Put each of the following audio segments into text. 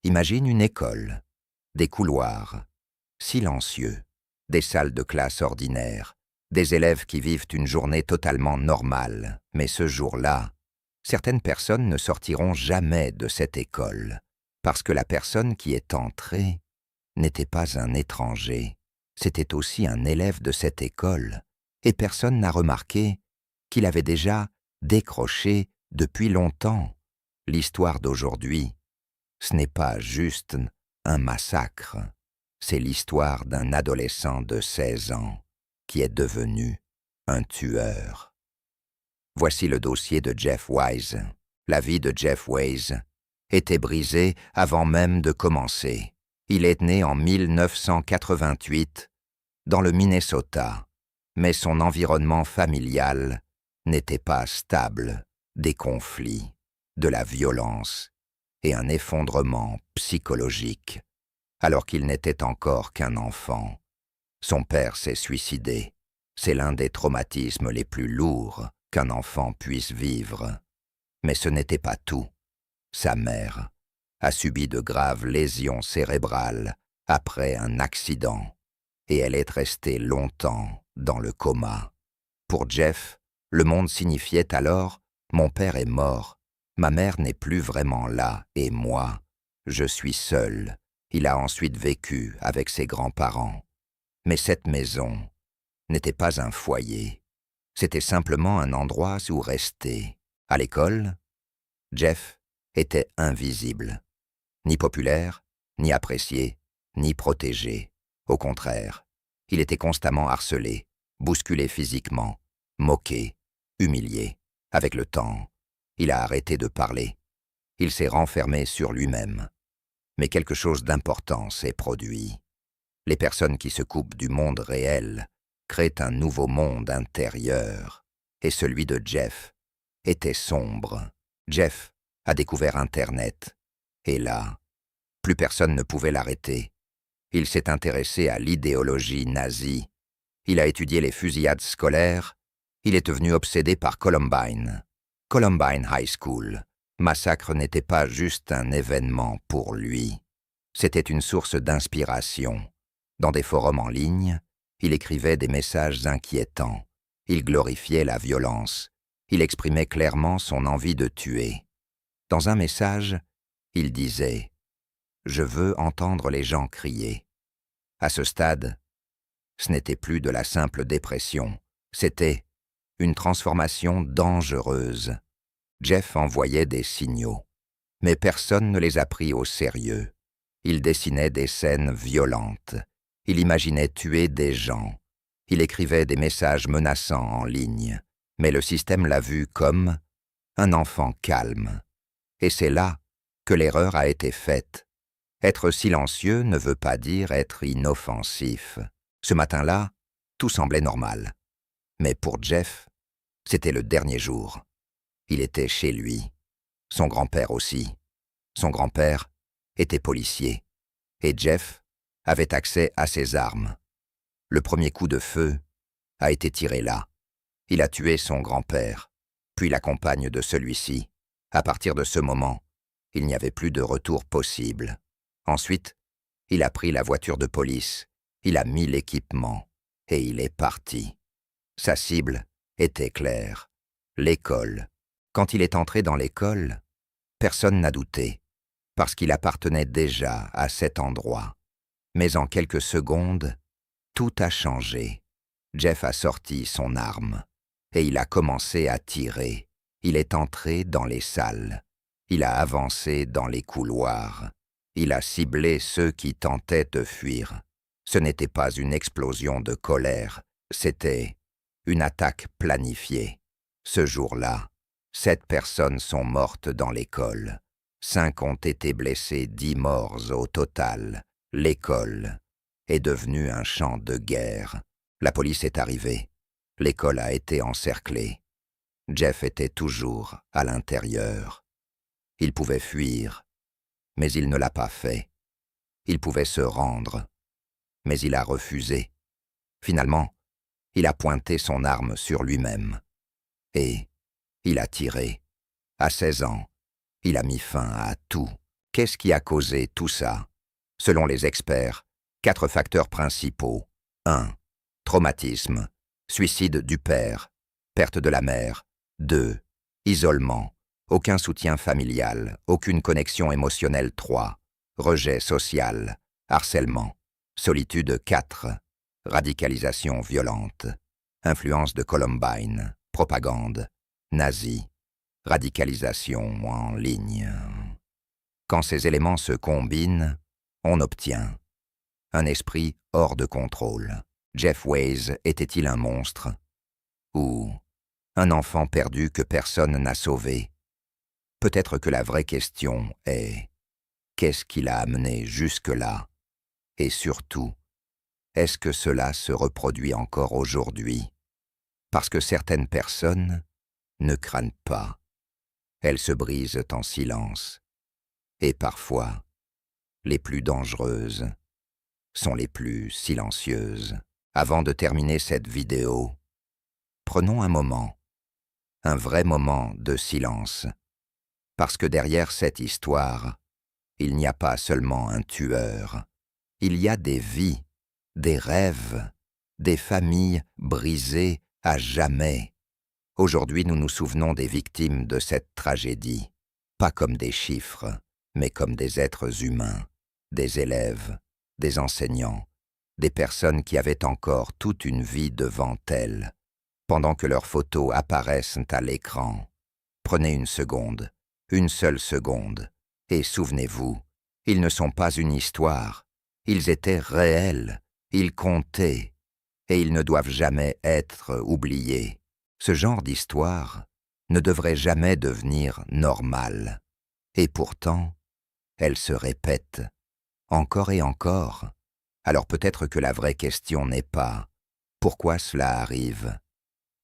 Imagine une école, des couloirs, silencieux, des salles de classe ordinaires, des élèves qui vivent une journée totalement normale. Mais ce jour-là, certaines personnes ne sortiront jamais de cette école, parce que la personne qui est entrée n'était pas un étranger, c'était aussi un élève de cette école, et personne n'a remarqué qu'il avait déjà décroché depuis longtemps. L'histoire d'aujourd'hui, ce n'est pas juste un massacre, c'est l'histoire d'un adolescent de 16 ans qui est devenu un tueur. Voici le dossier de Jeff Wise. La vie de Jeff Wise était brisée avant même de commencer. Il est né en 1988 dans le Minnesota, mais son environnement familial n'était pas stable. Des conflits, de la violence et un effondrement psychologique, alors qu'il n'était encore qu'un enfant. Son père s'est suicidé. C'est l'un des traumatismes les plus lourds qu'un enfant puisse vivre. Mais ce n'était pas tout. Sa mère a subi de graves lésions cérébrales après un accident et elle est restée longtemps dans le coma. Pour Jeff, le monde signifiait alors « Mon père est mort, ma mère n'est plus vraiment là et moi, je suis seul ». Il a ensuite vécu avec ses grands-parents. Mais cette maison n'était pas un foyer, c'était simplement un endroit où rester. À l'école, Jeff était invisible, ni populaire, ni apprécié, ni protégé. Au contraire, il était constamment harcelé, bousculé physiquement, moqué, humilié. Avec le temps, il a arrêté de parler. Il s'est renfermé sur lui-même. Mais quelque chose d'important s'est produit. Les personnes qui se coupent du monde réel créent un nouveau monde intérieur. Et celui de Jeff était sombre. Jeff a découvert Internet. Et là, plus personne ne pouvait l'arrêter. Il s'est intéressé à l'idéologie nazie. Il a étudié les fusillades scolaires. Il est devenu obsédé par Columbine. Columbine High School. Massacre n'était pas juste un événement pour lui. C'était une source d'inspiration. Dans des forums en ligne, il écrivait des messages inquiétants. Il glorifiait la violence. Il exprimait clairement son envie de tuer. Dans un message, il disait « Je veux entendre les gens crier ». À ce stade, ce n'était plus de la simple dépression, c'était une transformation dangereuse. Jeff envoyait des signaux, mais personne ne les a pris au sérieux. Il dessinait des scènes violentes. Il imaginait tuer des gens. Il écrivait des messages menaçants en ligne. Mais le système l'a vu comme un enfant calme. Et c'est là que l'erreur a été faite. Être silencieux ne veut pas dire être inoffensif. Ce matin-là, tout semblait normal. Mais pour Jeff, c'était le dernier jour. Il était chez lui. Son grand-père aussi. Son grand-père était policier. Et Jeff avait accès à ses armes. Le premier coup de feu a été tiré là. Il a tué son grand-père, puis la compagne de celui-ci. À partir de ce moment, il n'y avait plus de retour possible. Ensuite, il a pris la voiture de police, il a mis l'équipement, et il est parti. Sa cible était claire, l'école. Quand il est entré dans l'école, personne n'a douté, parce qu'il appartenait déjà à cet endroit. Mais en quelques secondes, tout a changé. Jeff a sorti son arme, et il a commencé à tirer. Il est entré dans les salles. Il a avancé dans les couloirs. Il a ciblé ceux qui tentaient de fuir. Ce n'était pas une explosion de colère, c'était une attaque planifiée. Ce jour-là, 7 personnes sont mortes dans l'école. 5 ont été blessés, 10 morts au total. L'école est devenue un champ de guerre. La police est arrivée. L'école a été encerclée. Jeff était toujours à l'intérieur. Il pouvait fuir, mais il ne l'a pas fait. Il pouvait se rendre, mais il a refusé. Finalement, il a pointé son arme sur lui-même. Et il a tiré. À 16 ans, il a mis fin à tout. Qu'est-ce qui a causé tout ça? Selon les experts, 4 facteurs principaux. 1. Traumatisme. Suicide du père. Perte de la mère. 2. Isolement. Aucun soutien familial. Aucune connexion émotionnelle. 3. Rejet social. Harcèlement. Solitude. 4. Radicalisation violente. Influence de Columbine. Propagande. Nazi. Radicalisation en ligne. Quand ces éléments se combinent, on obtient un esprit hors de contrôle. Jeff Weiss était-il un monstre? Ou un enfant perdu que personne n'a sauvé? Peut-être que la vraie question est: qu'est-ce qui l'a amené jusque-là? Et surtout, est-ce que cela se reproduit encore aujourd'hui? Parce que certaines personnes ne crânent pas. Elles se brisent en silence. Et parfois, les plus dangereuses sont les plus silencieuses. Avant de terminer cette vidéo, prenons un moment, un vrai moment de silence. Parce que derrière cette histoire, il n'y a pas seulement un tueur. Il y a des vies, des rêves, des familles brisées à jamais. Aujourd'hui, nous nous souvenons des victimes de cette tragédie, pas comme des chiffres, mais comme des êtres humains, des élèves, des enseignants, des personnes qui avaient encore toute une vie devant elles, pendant que leurs photos apparaissent à l'écran. Prenez une seconde, une seule seconde, et souvenez-vous, ils ne sont pas une histoire, ils étaient réels, ils comptaient, et ils ne doivent jamais être oubliés. Ce genre d'histoire ne devrait jamais devenir normale. Et pourtant, elle se répète, encore et encore. Alors peut-être que la vraie question n'est pas « pourquoi cela arrive ?»,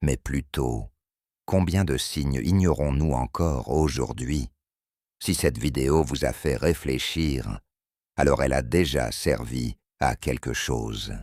mais plutôt « combien de signes ignorons-nous encore aujourd'hui ?» Si cette vidéo vous a fait réfléchir, alors elle a déjà servi à quelque chose.